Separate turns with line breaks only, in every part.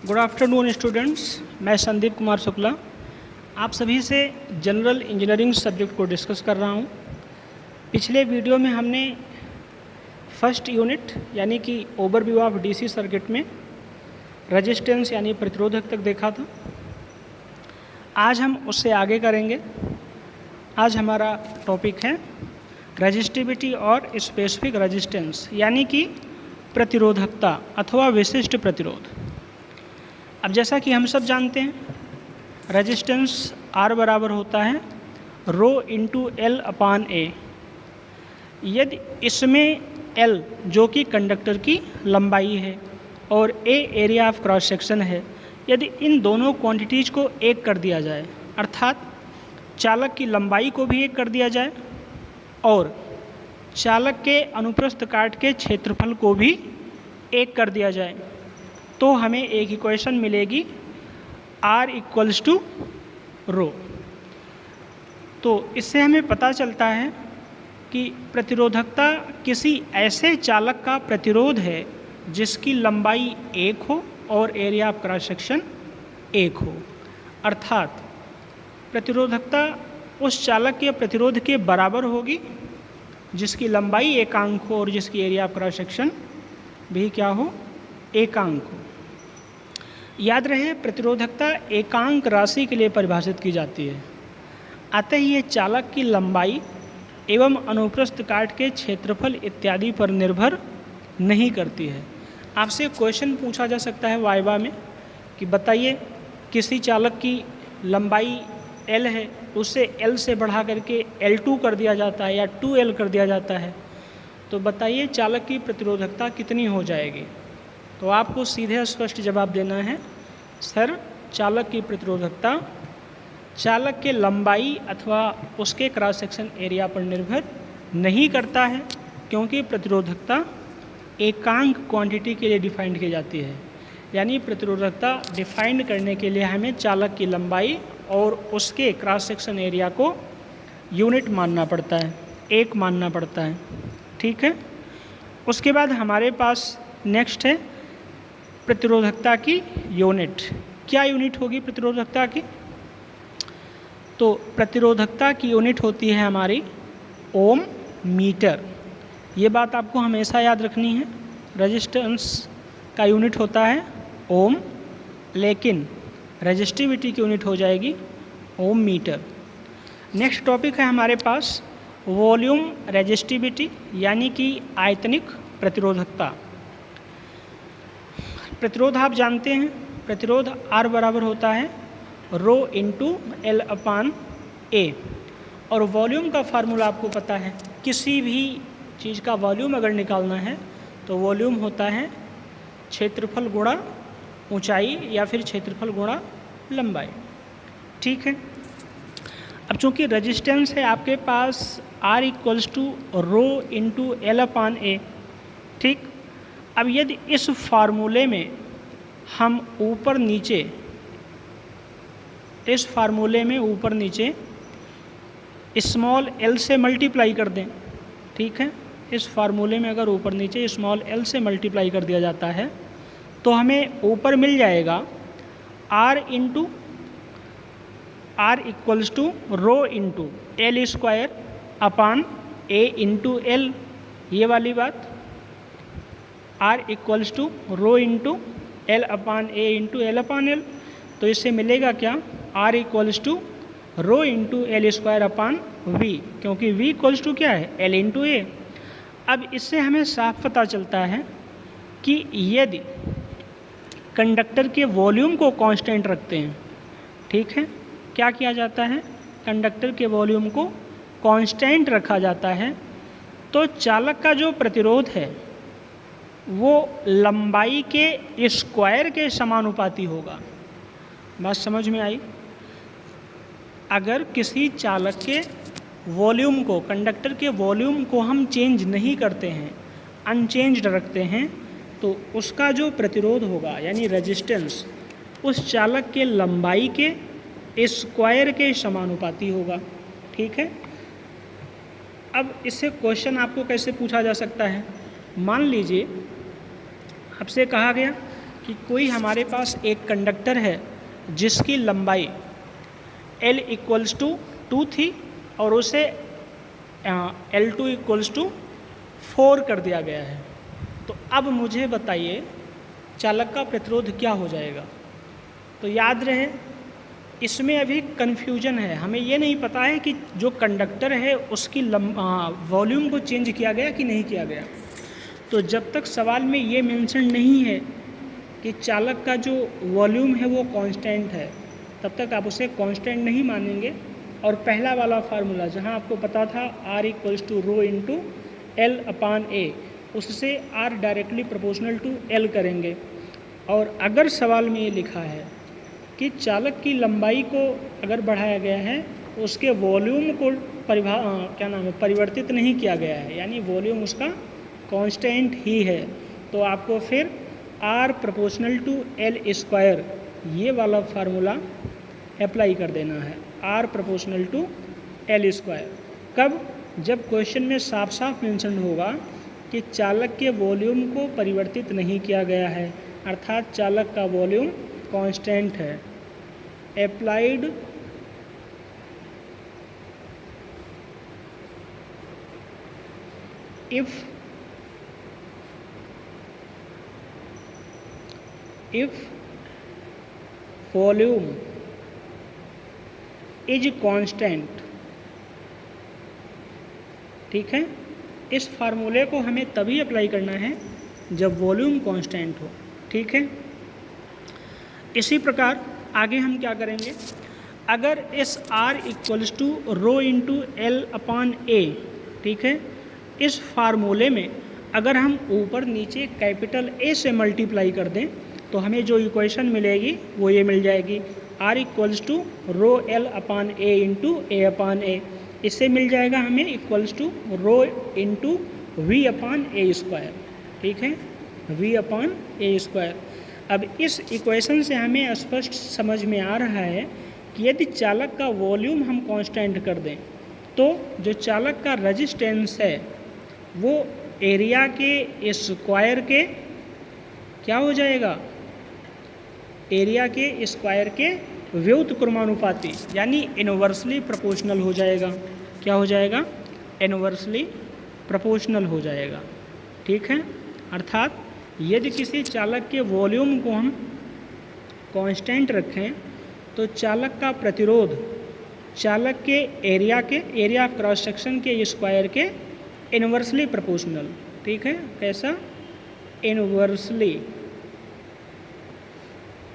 Good afternoon students, मैं संदीप कुमार शुक्ला आप सभी से जनरल इंजीनियरिंग सब्जेक्ट को डिस्कस कर रहा हूँ। पिछले वीडियो में हमने फर्स्ट यूनिट यानी कि ओवरव्यू ऑफ डीसी सर्किट में रेजिस्टेंस यानी प्रतिरोधक तक देखा था। आज हम उससे आगे करेंगे। आज हमारा टॉपिक है रेजिस्टिविटी और स्पेसिफिक रेजिस्टेंस यानी कि प्रतिरोधकता अथवा विशिष्ट प्रतिरोध। अब जैसा कि हम सब जानते हैं रेजिस्टेंस R बराबर होता है रो इंटू एल अपान ए। यदि इसमें L जो कि कंडक्टर की लंबाई है और A area of cross section है, यदि इन दोनों क्वांटिटीज़ को एक कर दिया जाए अर्थात चालक की लंबाई को भी एक कर दिया जाए और चालक के अनुप्रस्थ काट के क्षेत्रफल को भी एक कर दिया जाए तो हमें एक इक्वेशन मिलेगी R इक्वल्स टू रो। तो इससे हमें पता चलता है कि प्रतिरोधकता किसी ऐसे चालक का प्रतिरोध है जिसकी लंबाई एक हो और एरिया ऑफ क्रॉस सेक्शन एक हो, अर्थात प्रतिरोधकता उस चालक के प्रतिरोध के बराबर होगी जिसकी लंबाई एकांक हो और जिसकी एरिया ऑफ क्रॉस सेक्शन भी क्या हो, एकांक हो। याद रहे प्रतिरोधकता एकांक राशि के लिए परिभाषित की जाती है, अतः ये चालक की लंबाई एवं अनुप्रस्थ काट के क्षेत्रफल इत्यादि पर निर्भर नहीं करती है। आपसे क्वेश्चन पूछा जा सकता है वाइवा में कि बताइए किसी चालक की लंबाई L है, उससे L से बढ़ा करके L2 कर दिया जाता है या 2L कर दिया जाता है, तो बताइए चालक की प्रतिरोधकता कितनी हो जाएगी। तो आपको सीधे स्पष्ट जवाब देना है सर, चालक की प्रतिरोधकता चालक के लंबाई अथवा उसके क्रॉस सेक्शन एरिया पर निर्भर नहीं करता है, क्योंकि प्रतिरोधकता एकांक क्वांटिटी के लिए डिफाइंड की जाती है। यानी प्रतिरोधकता डिफाइंड करने के लिए हमें चालक की लंबाई और उसके क्रॉस सेक्शन एरिया को यूनिट मानना पड़ता है, एक मानना पड़ता है। ठीक है। उसके बाद हमारे पास नेक्स्ट है प्रतिरोधकता की यूनिट। क्या यूनिट होगी प्रतिरोधकता की? तो प्रतिरोधकता की यूनिट होती है हमारी ओम मीटर। ये बात आपको हमेशा याद रखनी है। रेजिस्टेंस का यूनिट होता है ओम, लेकिन रेजिस्टिविटी की यूनिट हो जाएगी ओम मीटर। नेक्स्ट टॉपिक है हमारे पास वॉल्यूम रेजिस्टिविटी यानी कि आयतनिक प्रतिरोधकता। प्रतिरोध आप जानते हैं, प्रतिरोध R बराबर होता है रो इंटू एल अपान ए और वॉल्यूम का फार्मूला आपको पता है। किसी भी चीज़ का वॉल्यूम अगर निकालना है तो वॉल्यूम होता है क्षेत्रफल गुणा ऊंचाई या फिर क्षेत्रफल गुणा लंबाई। ठीक है। अब चूँकि रेजिस्टेंस है आपके पास R equals to rho into L upon a. ठीक। अब यदि इस फार्मूले में हम ऊपर नीचे स्मॉल l से मल्टीप्लाई कर दें, ठीक है, इस फार्मूले में अगर ऊपर नीचे स्मॉल l से मल्टीप्लाई कर दिया जाता है तो हमें ऊपर मिल जाएगा R equals to rho into L square upon A into L. ये वाली बात R equals to rho into L upon A into L upon L. तो इससे मिलेगा क्या, R equals to rho into L square upon V, क्योंकि V equals to क्या है L इंटू ए। अब इससे हमें साफ पता चलता है कि यदि कंडक्टर के वॉल्यूम को कांस्टेंट रखते हैं, ठीक है, क्या किया जाता है, कंडक्टर के वॉल्यूम को कांस्टेंट रखा जाता है, तो चालक का जो प्रतिरोध है वो लंबाई के स्क्वायर के समानुपाती होगा। बात समझ में आई? अगर किसी चालक के वॉल्यूम को, कंडक्टर के वॉल्यूम को हम चेंज नहीं करते हैं, अनचेंज्ड रखते हैं, तो उसका जो प्रतिरोध होगा यानी रेजिस्टेंस उस चालक के लंबाई के स्क्वायर के समानुपाती होगा। ठीक है। अब इससे क्वेश्चन आपको कैसे पूछा जा सकता है, मान लीजिए आपसे कहा गया कि कोई हमारे पास एक कंडक्टर है जिसकी लंबाई L इक्वल्स टू 2 थी और उसे L2 इक्वल्स टू 4 कर दिया गया है। तो अब मुझे बताइए चालक का प्रतिरोध क्या हो जाएगा। तो याद रहे इसमें अभी कन्फ्यूजन है, हमें ये नहीं पता है कि जो कंडक्टर है उसकी वॉल्यूम को चेंज किया गया कि नहीं किया गया। तो जब तक सवाल में ये मेंशन नहीं है कि चालक का जो वॉल्यूम है वो कांस्टेंट है, तब तक आप उसे कांस्टेंट नहीं मानेंगे। और पहला वाला फार्मूला जहां आपको पता था R equals to rho into L upon A, उससे R directly proportional to L करेंगे। और अगर सवाल में ये लिखा है कि चालक की लंबाई को अगर बढ़ाया गया है तो उसके वॉल्यूम को परिवर्तित नहीं किया गया है, यानी वॉल्यूम उसका कांस्टेंट ही है, तो आपको फिर R proportional to L square ये वाला फार्मूला अप्लाई कर देना है, R proportional to L square. कब? जब क्वेश्चन में साफ साफ मेंशन होगा कि चालक के वॉल्यूम को परिवर्तित नहीं किया गया है, अर्थात चालक का वॉल्यूम कांस्टेंट है। Applied if volume is constant, ठीक है। इस फार्मूले को हमें तभी अप्लाई करना है जब वॉल्यूम कांस्टेंट हो, ठीक है। इसी प्रकार आगे हम क्या करेंगे, अगर इस R equals to rho into L upon A, ठीक है, इस फार्मूले में अगर हम ऊपर नीचे कैपिटल A से मल्टीप्लाई कर दें तो हमें जो इक्वेशन मिलेगी वो ये मिल जाएगी, R equals to rho L upon A into A upon A। इससे मिल जाएगा हमें equals to rho into V upon A square, ठीक है, V अपान A स्क्वायर। अब इस इक्वेशन से हमें स्पष्ट समझ में आ रहा है कि यदि चालक का वॉल्यूम हम कांस्टेंट कर दें तो जो चालक का रेजिस्टेंस है वो एरिया के स्क्वायर के क्या हो जाएगा, एरिया के स्क्वायर के व्युत्क्रमानुपाती यानी इनवर्सली प्रोपोर्शनल हो जाएगा। क्या हो जाएगा? इनवर्सली प्रोपोर्शनल हो जाएगा, ठीक है। अर्थात यदि किसी चालक के वॉल्यूम को हम कांस्टेंट रखें तो चालक का प्रतिरोध चालक के एरिया ऑफ क्रॉस सेक्शन के स्क्वायर के इनवर्सली प्रोपोर्शनल, ठीक है। कैसा?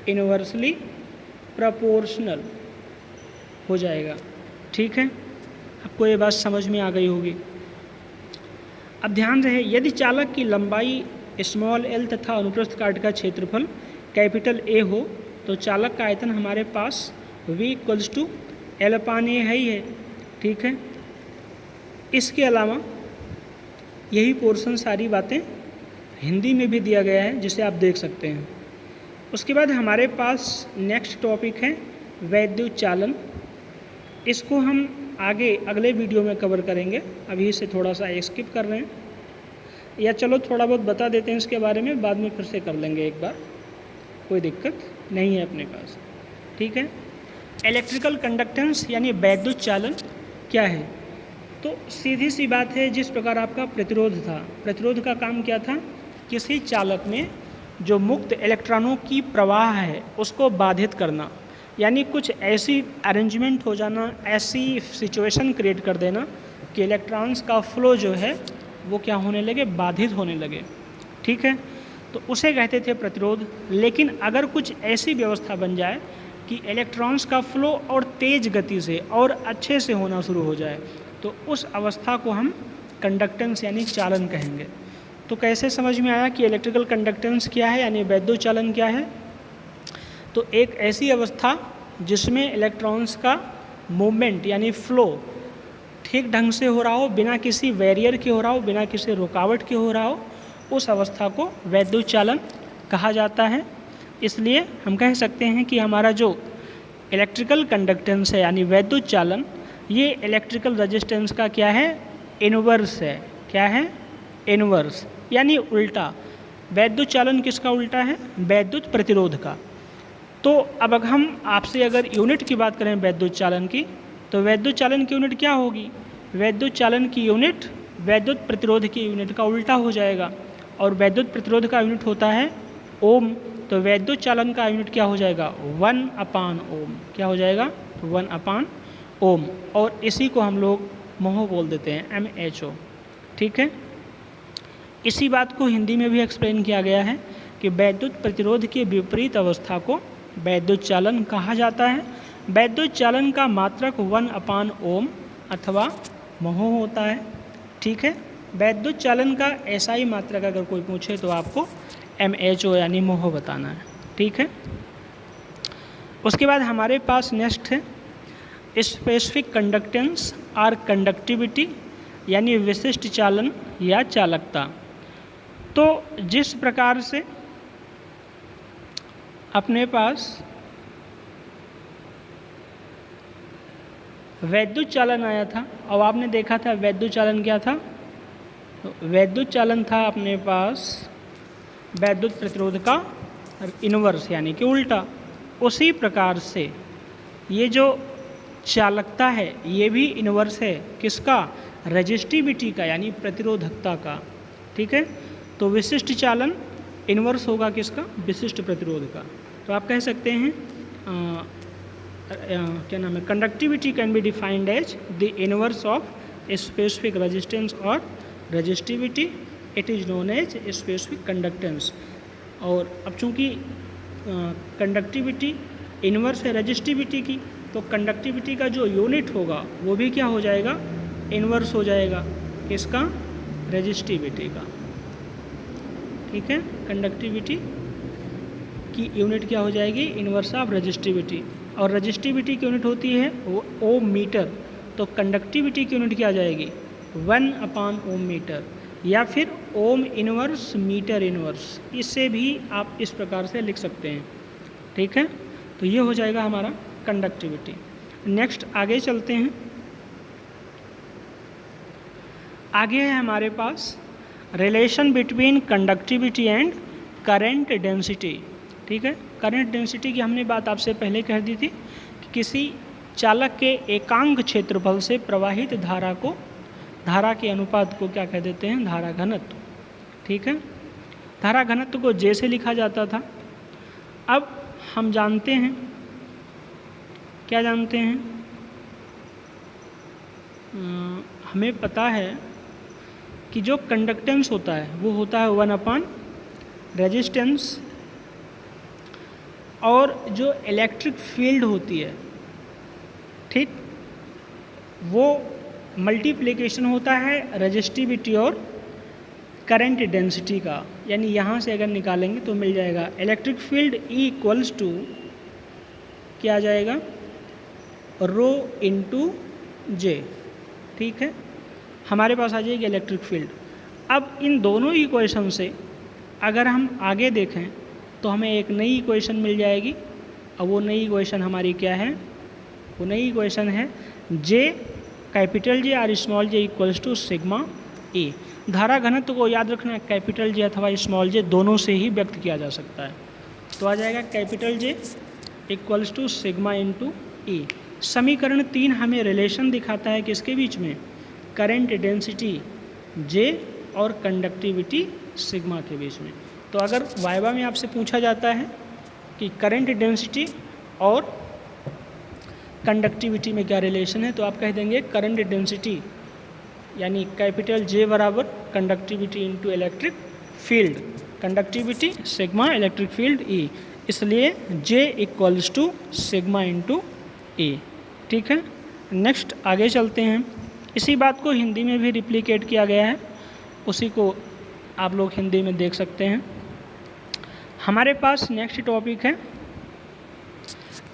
इनवर्सली प्रोपोर्शनल हो जाएगा, ठीक है। आपको ये बात समझ में आ गई होगी। अब ध्यान रहे, यदि चालक की लंबाई स्मॉल l तथा अनुप्रस्थ काट का क्षेत्रफल कैपिटल A हो तो चालक का आयतन हमारे पास V equals to L upon A है ही है, ठीक है। इसके अलावा यही पोर्शन सारी बातें हिंदी में भी दिया गया है जिसे आप देख सकते हैं। उसके बाद हमारे पास नेक्स्ट टॉपिक है वैद्युत चालन। इसको हम आगे अगले वीडियो में कवर करेंगे, अभी इसे थोड़ा सा स्किप कर रहे हैं, या चलो थोड़ा बहुत बता देते हैं इसके बारे में, बाद में फिर से कर लेंगे एक बार, कोई दिक्कत नहीं है अपने पास, ठीक है। इलेक्ट्रिकल कंडक्टेंस यानी वैद्युत चालन क्या है? तो सीधी सी बात है, जिस प्रकार आपका प्रतिरोध था, प्रतिरोध का काम क्या था? किसी चालक में जो मुक्त इलेक्ट्रॉनों की प्रवाह है उसको बाधित करना, यानी कुछ ऐसी अरेंजमेंट हो जाना, ऐसी सिचुएशन क्रिएट कर देना कि इलेक्ट्रॉन्स का फ्लो जो है वो क्या होने लगे, बाधित होने लगे, ठीक है। तो उसे कहते थे प्रतिरोध। लेकिन अगर कुछ ऐसी व्यवस्था बन जाए कि इलेक्ट्रॉन्स का फ्लो और तेज़ गति से और अच्छे से होना शुरू हो जाए तो उस अवस्था को हम कंडक्टेंस यानी चालन कहेंगे। तो कैसे समझ में आया कि इलेक्ट्रिकल कंडक्टेंस क्या है यानी वैद्युत चालन क्या है? तो एक ऐसी अवस्था जिसमें इलेक्ट्रॉन्स का मूवमेंट यानी फ्लो ठीक ढंग से हो रहा हो, बिना किसी बैरियर के हो रहा हो, बिना किसी रुकावट के हो रहा हो, उस अवस्था को वैद्युत चालन कहा जाता है। इसलिए हम कह सकते हैं कि हमारा जो इलेक्ट्रिकल कंडक्टेंस है यानी वैद्युत चालन, ये इलेक्ट्रिकल रेजिस्टेंस का क्या है? इनवर्स है। क्या है? इनवर्स, यानी उल्टा। वैद्युत चालन किसका उल्टा है? वैद्युत प्रतिरोध का। तो अब अगर हम आपसे अगर यूनिट की बात करें वैद्युत चालन की, तो वैद्युत चालन की यूनिट क्या होगी? वैद्युत चालन की यूनिट वैद्युत प्रतिरोध की यूनिट का उल्टा हो जाएगा, और वैद्युत प्रतिरोध का यूनिट होता है ओम। तो वैद्युत चालन का यूनिट क्या हो जाएगा? 1/ओम। क्या हो जाएगा? 1/ओम। और इसी को हम लोग मोह बोल देते हैं, MHO। ठीक है, इसी बात को हिंदी में भी एक्सप्लेन किया गया है कि वैद्युत प्रतिरोध की विपरीत अवस्था को वैद्युत चालन कहा जाता है। वैद्युत चालन का मात्रक 1/ओम अथवा मोह होता है। ठीक है, वैद्युत चालन का SI मात्रक अगर कोई पूछे तो आपको MHO यानी मोह बताना है। ठीक है, उसके बाद हमारे पास नेक्स्ट है स्पेसिफिक कंडक्टेंस और कंडक्टिविटी यानी विशिष्ट चालन या चालकता। तो जिस प्रकार से अपने पास वैद्युत चालन आया था, और आपने देखा था वैद्युत चालन क्या था? तो वैद्युत चालन था अपने पास वैद्युत प्रतिरोध का इन्वर्स यानी कि उल्टा। उसी प्रकार से ये जो चालकता है ये भी इन्वर्स है किसका? रेजिस्टिविटी का यानी प्रतिरोधकता का। ठीक है, तो विशिष्ट चालन इन्वर्स होगा किसका? विशिष्ट प्रतिरोध का। तो आप कह सकते हैं क्या नाम है, conductivity can be defined as the inverse of specific resistance or resistivity, it is known as specific conductance. और अब चूँकि कंडक्टिविटी इन्वर्स है रेजिस्टिविटी की, तो कंडक्टिविटी का जो यूनिट होगा वो भी क्या हो जाएगा? इन्वर्स हो जाएगा किसका? रेजिस्टिविटी का। ठीक है, कंडक्टिविटी की यूनिट क्या हो जाएगी? Inverse of resistivity. और रेजिस्टिविटी की यूनिट होती है वो ओम मीटर, तो कंडक्टिविटी की यूनिट क्या आ जाएगी? 1/ओम मीटर, या फिर ओम इन्वर्स मीटर इन्वर्स। इससे भी आप इस प्रकार से लिख सकते हैं। ठीक है, तो ये हो जाएगा हमारा कंडक्टिविटी। नेक्स्ट आगे चलते हैं। आगे है हमारे पास relation between conductivity and current density. ठीक है, करंट डेंसिटी की हमने बात आपसे पहले कह दी थी कि किसी चालक के एकांक क्षेत्रफल से प्रवाहित धारा के अनुपात को क्या कह देते हैं? धारा घनत्व। ठीक है, धारा घनत्व को J से लिखा जाता था। अब हम जानते हैं, क्या जानते हैं? हमें पता है कि जो कंडक्टेंस होता है वो होता है 1/रेजिस्टेंस, और जो इलेक्ट्रिक फील्ड होती है, ठीक, वो मल्टीप्लिकेशन होता है रेजिस्टिविटी और करंट डेंसिटी का। यानी यहाँ से अगर निकालेंगे तो मिल जाएगा electric field E equals to क्या आ जाएगा? Rho into J। ठीक है, हमारे पास आ जाएगी इलेक्ट्रिक फील्ड। अब इन दोनों इक्वेशन से अगर हम आगे देखें तो हमें एक नई इक्वेशन मिल जाएगी, और वो नई इक्वेशन हमारी क्या है? वो नई इक्वेशन है J कैपिटल J और small j equals to sigma E। धारा घनत्व को याद रखना, कैपिटल J अथवा स्मॉल j दोनों से ही व्यक्त किया जा सकता है। तो आ जाएगा capital J equals to sigma into E। समीकरण 3 हमें रिलेशन दिखाता है किसके बीच में? करंट डेंसिटी J और कंडक्टिविटी सिग्मा के बीच में। तो अगर वाइवा में आपसे पूछा जाता है कि करंट डेंसिटी और कंडक्टिविटी में क्या रिलेशन है, तो आप कह देंगे करंट डेंसिटी यानी कैपिटल J बराबर conductivity into electric field, conductivity sigma electric field E, इसलिए J equals to sigma into E। ठीक है, नेक्स्ट आगे चलते हैं। इसी बात को हिंदी में भी रिप्लिकेट किया गया है, उसी को आप लोग हिंदी में देख सकते हैं। हमारे पास नेक्स्ट टॉपिक है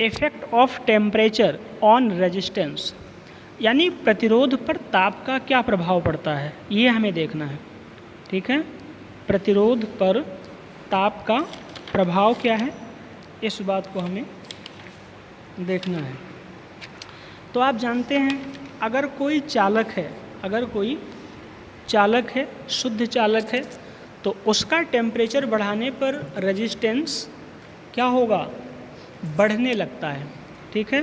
effect of temperature on resistance, यानी प्रतिरोध पर ताप का क्या प्रभाव पड़ता है, ये हमें देखना है। ठीक है, प्रतिरोध पर ताप का प्रभाव क्या है, इस बात को हमें देखना है। तो आप जानते हैं अगर कोई चालक है, शुद्ध चालक है, तो उसका टेम्परेचर बढ़ाने पर रेजिस्टेंस क्या होगा, बढ़ने लगता है। ठीक है,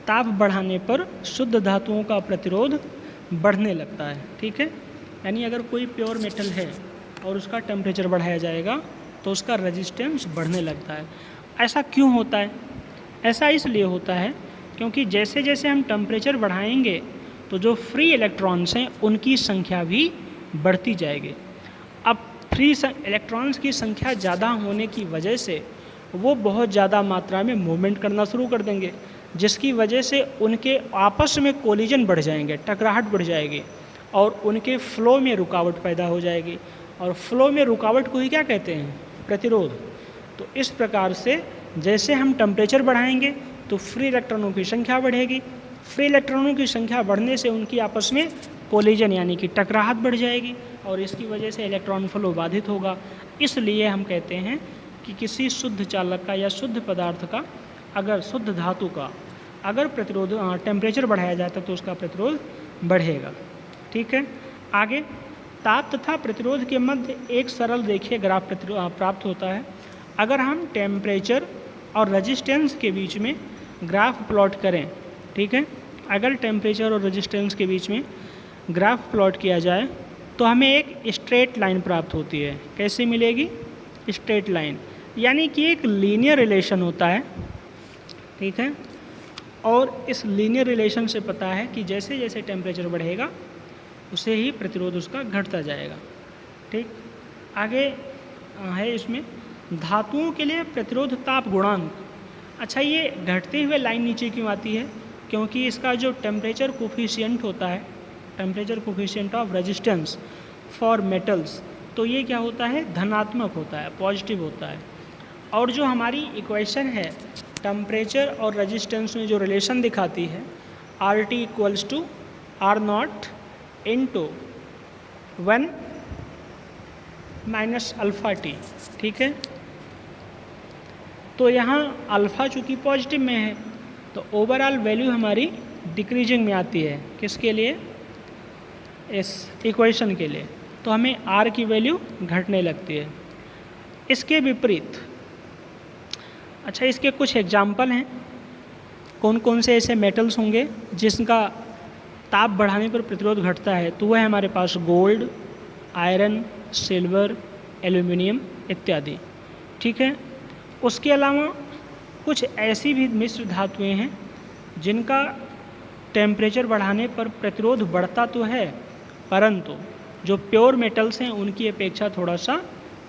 ताप बढ़ाने पर शुद्ध धातुओं का प्रतिरोध बढ़ने लगता है। ठीक है, यानी अगर कोई प्योर मेटल है और उसका टेम्परेचर बढ़ाया जाएगा तो उसका रेजिस्टेंस बढ़ने लगता है। ऐसा क्यों होता है? ऐसा इसलिए होता है क्योंकि जैसे जैसे हम टेम्परेचर बढ़ाएंगे तो जो फ्री इलेक्ट्रॉन्स हैं उनकी संख्या भी बढ़ती जाएगी। अब फ्री इलेक्ट्रॉन्स की संख्या ज़्यादा होने की वजह से वो बहुत ज़्यादा मात्रा में मूवमेंट करना शुरू कर देंगे, जिसकी वजह से उनके आपस में कोलिजन बढ़ जाएंगे, टकराहट बढ़ जाएगी और उनके फ्लो में रुकावट पैदा हो जाएगी। और फ्लो में रुकावट को ही क्या कहते हैं, प्रतिरोध। तो इस प्रकार से जैसे हम टेम्परेचर बढ़ाएंगे तो फ्री इलेक्ट्रॉनों की संख्या बढ़ेगी। फ्री इलेक्ट्रॉनों की संख्या बढ़ने से उनकी आपस में कोलिजन यानी कि टकराहट बढ़ जाएगी और इसकी वजह से इलेक्ट्रॉन फ्लो बाधित होगा। इसलिए हम कहते हैं कि किसी शुद्ध चालक का या शुद्ध पदार्थ का, अगर शुद्ध धातु का अगर प्रतिरोध टेम्परेचर बढ़ाया जाता है तो उसका प्रतिरोध बढ़ेगा। ठीक है, आगे ताप तथा प्रतिरोध के मध्य एक सरल रेखीय ग्राफ प्राप्त होता है। अगर हम टेम्परेचर और रेजिस्टेंस के बीच में ग्राफ प्लॉट करें, ठीक है, अगर टेम्परेचर और रेजिस्टेंस के बीच में ग्राफ प्लॉट किया जाए तो हमें एक स्ट्रेट लाइन प्राप्त होती है। कैसे मिलेगी? स्ट्रेट लाइन, यानी कि एक लीनियर रिलेशन होता है। ठीक है, और इस लीनियर रिलेशन से पता है कि जैसे जैसे टेम्परेचर बढ़ेगा उसे ही प्रतिरोध उसका घटता जाएगा। ठीक, आगे है इसमें धातुओं के लिए प्रतिरोध ताप गुणांक। अच्छा, ये घटते हुए लाइन नीचे क्यों आती है? क्योंकि इसका जो टेम्परेचर कोफिशिएंट होता है, temperature coefficient of resistance for metals, तो ये क्या होता है, धनात्मक होता है, पॉजिटिव होता है। और जो हमारी इक्वेशन है टेम्परेचर और रेजिस्टेंस में जो रिलेशन दिखाती है RT equals to R0 into 1 minus alpha T. ठीक है, तो यहाँ अल्फ़ा चूँकि पॉजिटिव में है तो ओवरऑल वैल्यू हमारी डिक्रीजिंग में आती है। किसके लिए? इस इक्वेशन के लिए। तो हमें R की वैल्यू घटने लगती है। इसके विपरीत, अच्छा, इसके कुछ एग्जाम्पल हैं। कौन कौन से ऐसे मेटल्स होंगे जिसका ताप बढ़ाने पर प्रतिरोध घटता है? तो वह है हमारे पास गोल्ड, आयरन, सिल्वर, एल्यूमिनियम इत्यादि। ठीक है, उसके अलावा कुछ ऐसी भी मिश्र धातुएं हैं जिनका टेम्परेचर बढ़ाने पर प्रतिरोध बढ़ता तो है, परंतु जो प्योर मेटल्स हैं उनकी अपेक्षा थोड़ा सा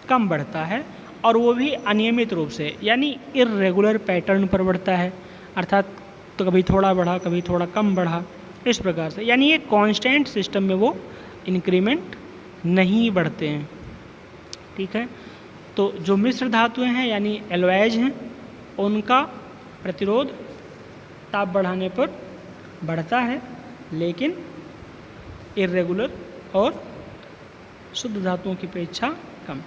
कम बढ़ता है, और वो भी अनियमित रूप से, यानी इर्रेगुलर पैटर्न पर बढ़ता है। अर्थात तो कभी थोड़ा बढ़ा, कभी थोड़ा कम बढ़ा, इस प्रकार से, यानी ये कांस्टेंट सिस्टम में वो इंक्रीमेंट नहीं बढ़ते हैं। ठीक है, तो जो मिश्र धातुएं हैं यानी एलॉयज हैं, उनका प्रतिरोध ताप बढ़ाने पर बढ़ता है, लेकिन इर्रेगुलर और शुद्ध धातुओं की अपेक्षा कम।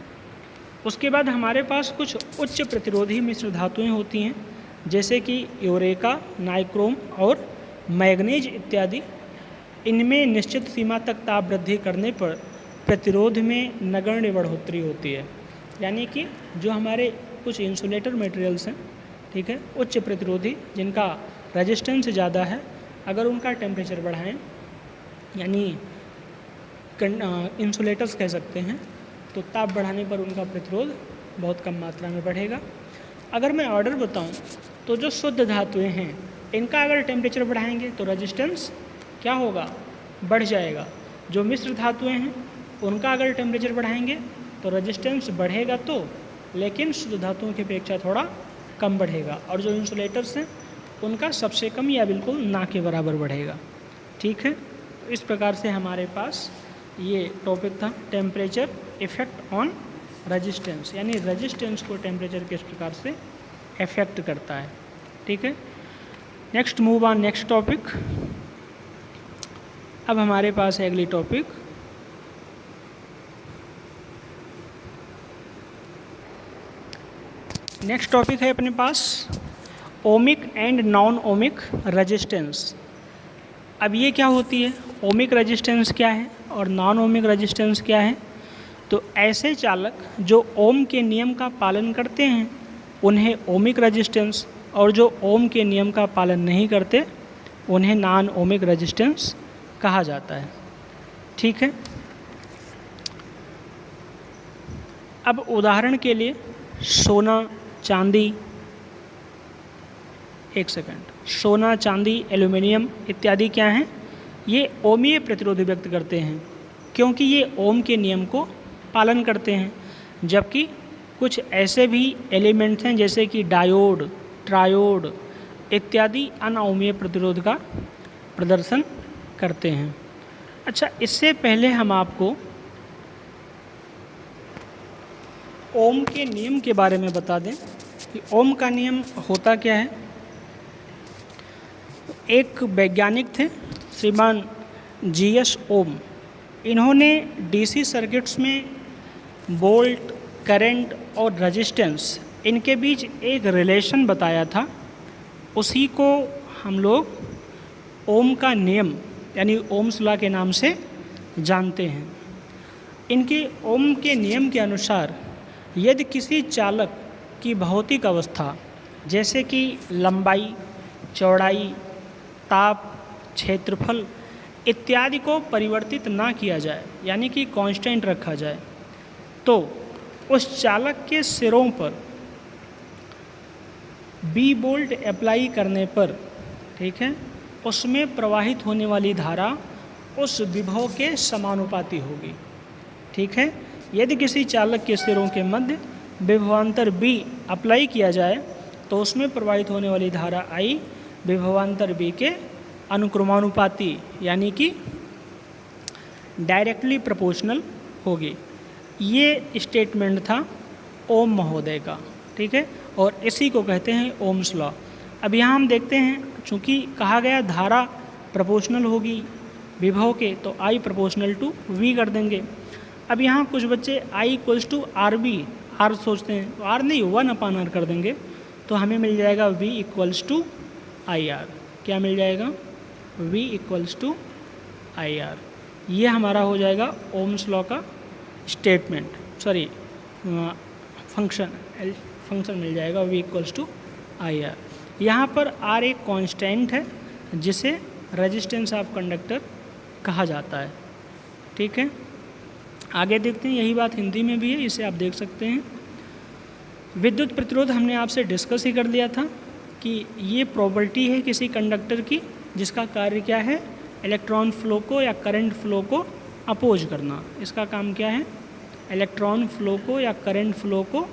उसके बाद हमारे पास कुछ उच्च प्रतिरोधी मिश्र धातुएं होती हैं, जैसे कि यूरेका, नाइक्रोम और मैग्नीज इत्यादि। इनमें निश्चित सीमा तक ताप वृद्धि करने पर प्रतिरोध में नगण्य बढ़ोतरी होती है। यानी कि जो हमारे कुछ इंसुलेटर मटेरियल्स हैं, ठीक है, उच्च प्रतिरोधी जिनका रेजिस्टेंस ज़्यादा है, अगर उनका टेम्परेचर बढ़ाएं, यानी इंसुलेटर्स कह सकते हैं, तो ताप बढ़ाने पर उनका प्रतिरोध बहुत कम मात्रा में बढ़ेगा। अगर मैं ऑर्डर बताऊं तो जो शुद्ध धातुएं हैं इनका अगर टेम्परेचर बढ़ाएंगे तो रेजिस्टेंस क्या होगा, बढ़ जाएगा। जो मिश्र धातुएं हैं उनका अगर टेम्परेचर बढ़ाएंगे तो रेजिस्टेंस बढ़ेगा तो, लेकिन शुद्ध धातुओं की अपेक्षा थोड़ा कम बढ़ेगा। और जो इंसुलेटर्स हैं उनका सबसे कम या बिल्कुल ना के बराबर बढ़ेगा। ठीक है, इस प्रकार से हमारे पास ये टॉपिक था टेम्परेचर इफ़ेक्ट ऑन रेजिस्टेंस, यानी रेजिस्टेंस को टेम्परेचर किस प्रकार से इफेक्ट करता है। ठीक है, next move on next topic. अब हमारे पास है अगली टॉपिक नेक्स्ट टॉपिक है अपने पास ohmic and non ohmic resistance. अब ये क्या होती है, ओमिक रेजिस्टेंस क्या है और नॉन ओमिक रेजिस्टेंस क्या है? तो ऐसे चालक जो ओम के नियम का पालन करते हैं उन्हें ओमिक रेजिस्टेंस, और जो ओम के नियम का पालन नहीं करते उन्हें नॉन ओमिक रेजिस्टेंस कहा जाता है। ठीक है। अब उदाहरण के लिए सोना, चांदी, एक सेकंड, सोना, चांदी, एल्युमिनियम इत्यादि क्या हैं? ये ओमीय प्रतिरोध व्यक्त करते हैं क्योंकि ये ओम के नियम को पालन करते हैं, जबकि कुछ ऐसे भी एलिमेंट्स हैं जैसे कि डायोड, ट्रायोड इत्यादि अनओमीय प्रतिरोध का प्रदर्शन करते हैं। अच्छा, इससे पहले हम आपको ओम के नियम के बारे में बता दें कि ओम का नियम होता क्या है। एक वैज्ञानिक थे श्रीमान जीएस ओम। इन्होंने डीसी सर्किट्स में वोल्ट, करंट और रेजिस्टेंस इनके बीच एक रिलेशन बताया था। उसी को हम लोग ओम का नियम यानी ओम्स लॉ के नाम से जानते हैं। इनके ओम के नियम के अनुसार यदि किसी चालक की भौतिक अवस्था जैसे कि लंबाई, चौड़ाई, ताप, क्षेत्रफल इत्यादि को परिवर्तित ना किया जाए यानी कि कांस्टेंट रखा जाए, तो उस चालक के सिरों पर बी वोल्ट अप्लाई करने पर, ठीक है, उसमें प्रवाहित होने वाली धारा उस विभव के समानुपाती होगी। ठीक है। यदि किसी चालक के सिरों के मध्य विभवांतर बी अप्लाई किया जाए तो उसमें प्रवाहित होने वाली धारा आई विभवांतर बी के अनुक्रमानुपाती यानी कि डायरेक्टली प्रोपोर्शनल होगी। ये स्टेटमेंट था ओम महोदय का। ठीक है। और इसी को कहते हैं ओम्स लॉ। अब यहाँ हम देखते हैं, चूँकि कहा गया धारा प्रोपोर्शनल होगी विभव के, तो आई प्रोपोर्शनल टू वी कर देंगे। अब यहाँ कुछ बच्चे I equals to R B, R सोचते हैं, तो आर नहीं 1/r कर देंगे, तो हमें मिल जाएगा V equals to I R. क्या मिल जाएगा? V equals to I R. ये हमारा हो जाएगा ओम्स लॉ का स्टेटमेंट, सॉरी फंक्शन मिल जाएगा V equals to I R. यहाँ पर आर एक कांस्टेंट है जिसे रेजिस्टेंस ऑफ कंडक्टर कहा जाता है। ठीक है। आगे देखते हैं, यही बात हिंदी में भी है, इसे आप देख सकते हैं। विद्युत प्रतिरोध हमने आपसे डिस्कस ही कर लिया था कि ये प्रॉपर्टी है किसी कंडक्टर की जिसका कार्य क्या है, इलेक्ट्रॉन फ्लो को या करंट फ्लो को अपोज करना। इसका काम क्या है? इलेक्ट्रॉन फ्लो को या करंट फ्लो को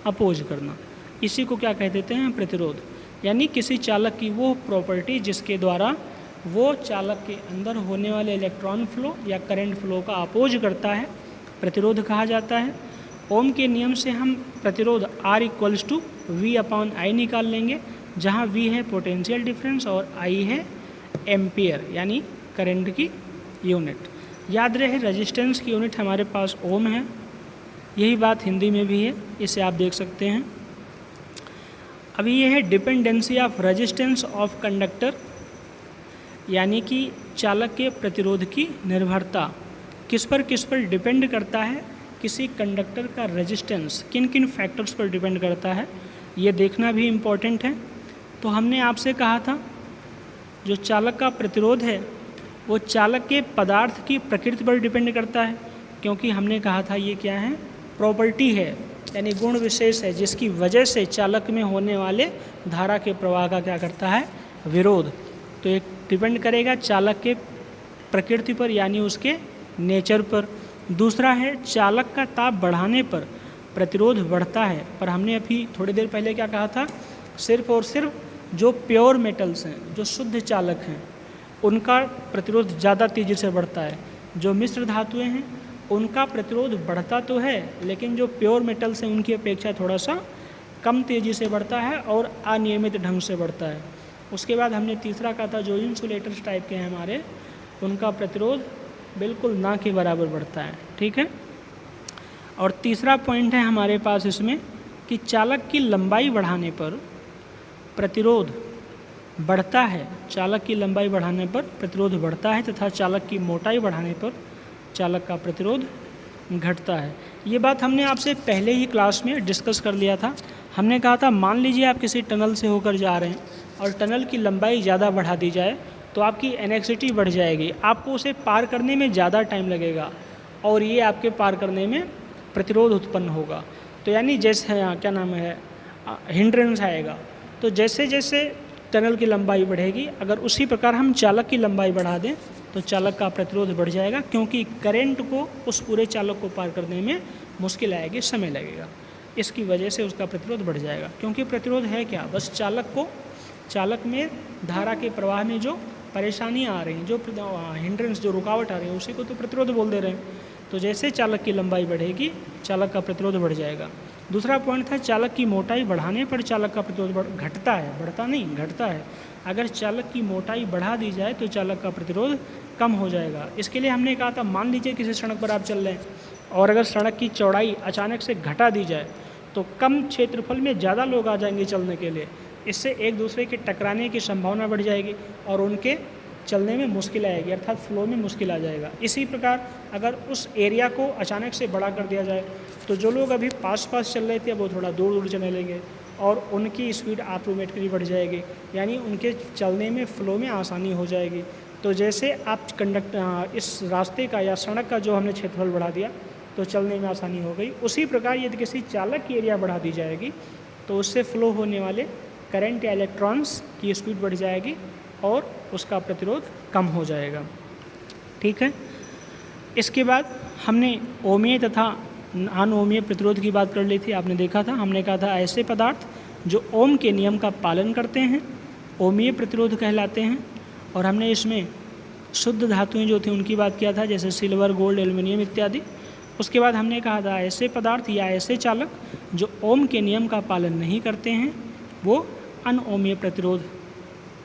अपोज करना। इसी को क्या कह देते हैं? प्रतिरोध। यानी किसी चालक की वो प्रॉपर्टी जिसके द्वारा वो चालक के अंदर होने वाले इलेक्ट्रॉन फ्लो या करंट फ्लो का अपोज करता है, प्रतिरोध कहा जाता है। ओम के नियम से हम प्रतिरोध R इक्वल्स टू V/I निकाल लेंगे, जहाँ V है पोटेंशियल डिफरेंस और I है एम्पियर यानी करंट की यूनिट। याद रहे रेजिस्टेंस की यूनिट हमारे पास ओम है, यही बात हिंदी में भी है, इसे आप देख सकते हैं। अभी ये है dependency of resistance of conductor, यानी कि चालक के प्रतिरोध की निर्भरता किस पर डिपेंड करता है, किसी कंडक्टर का रेजिस्टेंस किन किन फैक्टर्स पर डिपेंड करता है, ये देखना भी इम्पॉर्टेंट है। तो हमने आपसे कहा था जो चालक का प्रतिरोध है वो चालक के पदार्थ की प्रकृति पर डिपेंड करता है, क्योंकि हमने कहा था ये क्या है? प्रॉपर्टी है, यानी गुण विशेष है जिसकी वजह से चालक में होने वाले धारा के प्रवाह का क्या करता है? विरोध। तो एक डिपेंड करेगा चालक के प्रकृति पर यानी उसके नेचर पर। दूसरा है चालक का ताप बढ़ाने पर प्रतिरोध बढ़ता है, पर हमने अभी थोड़ी देर पहले क्या कहा था? सिर्फ और सिर्फ जो प्योर मेटल्स हैं, जो शुद्ध चालक हैं, उनका प्रतिरोध ज़्यादा तेज़ी से बढ़ता है। जो मिश्र धातुएं हैं उनका प्रतिरोध बढ़ता तो है, लेकिन जो प्योर मेटल्स हैं उनकी अपेक्षा थोड़ा सा कम तेज़ी से बढ़ता है और अनियमित ढंग से बढ़ता है। उसके बाद हमने तीसरा कहा था जो इंसुलेटर्स टाइप के हैं हमारे, उनका प्रतिरोध बिल्कुल ना के बराबर बढ़ता है। ठीक है। और तीसरा पॉइंट है हमारे पास इसमें कि चालक की लंबाई बढ़ाने पर प्रतिरोध बढ़ता है, चालक की लंबाई बढ़ाने पर प्रतिरोध बढ़ता है, तथा चालक की मोटाई बढ़ाने पर चालक का प्रतिरोध घटता है। ये बात हमने आपसे पहले ही क्लास में डिस्कस कर लिया था। हमने कहा था मान लीजिए आप किसी टनल से होकर जा रहे हैं और टनल की लंबाई ज़्यादा बढ़ा दी जाए तो आपकी एनेक्सिटी बढ़ जाएगी, आपको उसे पार करने में ज़्यादा टाइम लगेगा और ये आपके पार करने में प्रतिरोध उत्पन्न होगा। तो यानी जैसे क्या नाम है हिंड्रेंस आएगा। तो जैसे जैसे टनल की लंबाई बढ़ेगी, अगर उसी प्रकार हम चालक की लंबाई बढ़ा दें तो चालक का प्रतिरोध बढ़ जाएगा, क्योंकि करंट को उस पूरे चालक को पार करने में मुश्किल आएगी, समय लगेगा। इसकी वजह से उसका प्रतिरोध बढ़ जाएगा। क्योंकि प्रतिरोध है क्या, बस चालक में धारा के प्रवाह में जो परेशानियाँ आ रही हैं, जो हिंड्रेंस जो रुकावट आ रही है, उसी को तो प्रतिरोध बोल दे रहे हैं। तो जैसे चालक की लंबाई बढ़ेगी चालक का प्रतिरोध बढ़ जाएगा। दूसरा पॉइंट था चालक की मोटाई बढ़ाने पर चालक का प्रतिरोध घटता है, बढ़ता नहीं घटता है। अगर चालक की मोटाई बढ़ा दी जाए तो चालक का प्रतिरोध कम हो जाएगा। इसके लिए हमने कहा था मान लीजिए किसी सड़क पर आप चल रहे हैं और अगर सड़क की चौड़ाई अचानक से घटा दी जाए तो कम क्षेत्रफल में ज़्यादा लोग आ जाएंगे चलने के लिए। इससे एक दूसरे के टकराने की संभावना बढ़ जाएगी और उनके चलने में मुश्किल आएगी, अर्थात फ्लो में मुश्किल आ जाएगा। इसी प्रकार अगर उस एरिया को अचानक से बड़ा कर दिया जाए तो जो लोग अभी पास चल रहे थे वो थोड़ा दूर चलने लगेंगे और उनकी स्पीड ऑटोमेटिकली बढ़ जाएगी, यानी उनके चलने में फ्लो में आसानी हो जाएगी। तो जैसे आप इस रास्ते का या सड़क का जो हमने क्षेत्रफल बढ़ा दिया तो चलने में आसानी हो गई। उसी प्रकार यदि किसी चालक की एरिया बढ़ा दी जाएगी तो उससे फ्लो होने वाले करंट या इलेक्ट्रॉन्स की स्पीड बढ़ जाएगी और उसका प्रतिरोध कम हो जाएगा। ठीक है। इसके बाद हमने ओमीय तथा अनओमीय प्रतिरोध की बात कर ली थी। आपने देखा था, हमने कहा था ऐसे पदार्थ जो ओम के नियम का पालन करते हैं ओमीय प्रतिरोध कहलाते हैं। और हमने इसमें शुद्ध धातुएं जो थी उनकी बात किया था, जैसे सिल्वर, गोल्ड, एल्युमिनियम इत्यादि। उसके बाद हमने कहा था ऐसे पदार्थ या ऐसे चालक जो ओम के नियम का पालन नहीं करते हैं वो अनओमीय प्रतिरोध,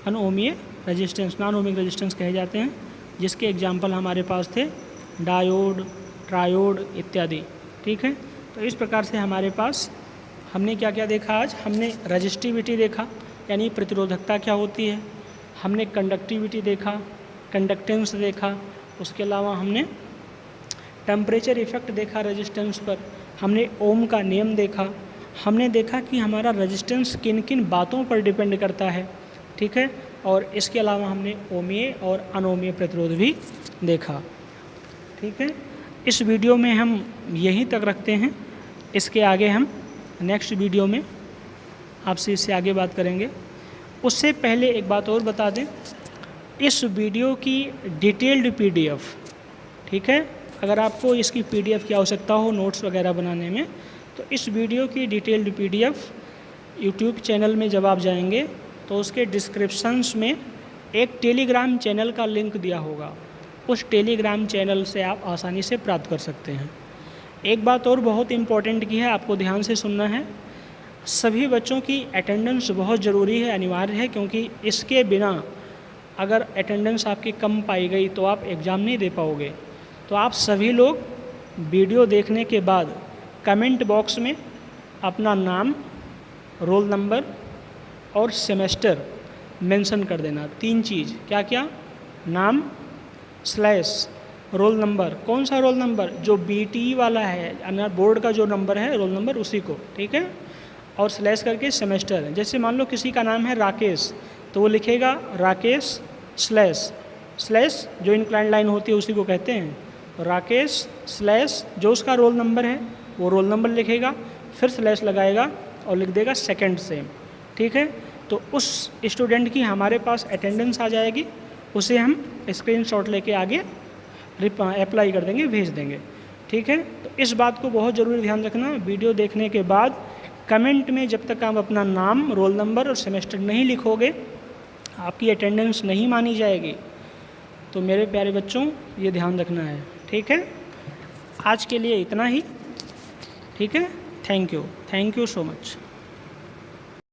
अनओमीय रेजिस्टेंस, नॉन ओमिक रेजिस्टेंस कहे जाते हैं, जिसके एग्जाम्पल हमारे पास थे डायोड, ट्रायोड इत्यादि। ठीक है। तो इस प्रकार से हमारे पास हमने क्या क्या देखा आज, हमने रजिस्टिविटी देखा यानी प्रतिरोधकता क्या होती है, हमने कंडक्टिविटी देखा, कंडक्टेंस देखा, उसके अलावा हमने टेम्परेचर इफेक्ट देखा रेजिस्टेंस पर, हमने ओम का नियम देखा, हमने देखा कि हमारा रेजिस्टेंस किन किन बातों पर डिपेंड करता है। ठीक है। और इसके अलावा हमने ओमीय और अनोमीय प्रतिरोध भी देखा। ठीक है। इस वीडियो में हम यहीं तक रखते हैं। इसके आगे हम नेक्स्ट वीडियो में आपसे इससे आगे बात करेंगे। उससे पहले एक बात और बता दें, इस वीडियो की डिटेल्ड PDF, ठीक है, अगर आपको इसकी PDF की आवश्यकता हो नोट्स वगैरह बनाने में तो इस वीडियो की डिटेल्ड PDF यूट्यूब चैनल में जब आप जाएंगे तो उसके डिस्क्रिप्शंस में एक टेलीग्राम चैनल का लिंक दिया होगा, उस टेलीग्राम चैनल से आप आसानी से प्राप्त कर सकते हैं। एक बात और बहुत इम्पॉर्टेंट की है, आपको ध्यान से सुनना है। सभी बच्चों की अटेंडेंस बहुत ज़रूरी है, अनिवार्य है, क्योंकि इसके बिना अगर अटेंडेंस आपकी कम पाई गई तो आप एग्ज़ाम नहीं दे पाओगे। तो आप सभी लोग वीडियो देखने के बाद कमेंट बॉक्स में अपना नाम, रोल नंबर और सेमेस्टर मेंशन कर देना। 3 चीज़, क्या क्या, नाम स्लैश रोल नंबर, कौन सा रोल नंबर, जो BTE वाला है बोर्ड का जो नंबर है रोल नंबर उसी को, ठीक है, और स्लैश करके सेमेस्टर। जैसे मान लो किसी का नाम है राकेश तो वो लिखेगा राकेश स्लैश जो इंक्लाइन लाइन होती है उसी को कहते हैं, राकेश स्लैश जो उसका रोल नंबर है वो रोल नंबर लिखेगा, फिर स्लैश लगाएगा और लिख देगा सेकंड सेम। ठीक है। तो उस स्टूडेंट की हमारे पास अटेंडेंस आ जाएगी, उसे हम स्क्रीनशॉट लेके आगे अप्लाई कर देंगे, भेज देंगे। ठीक है। तो इस बात को बहुत ज़रूरी ध्यान रखना, वीडियो देखने के बाद कमेंट में जब तक आप अपना नाम, रोल नंबर और सेमेस्टर नहीं लिखोगे आपकी अटेंडेंस नहीं मानी जाएगी। तो मेरे प्यारे बच्चों ये ध्यान रखना है। ठीक है। आज के लिए इतना ही। ठीक है। Thank you so much.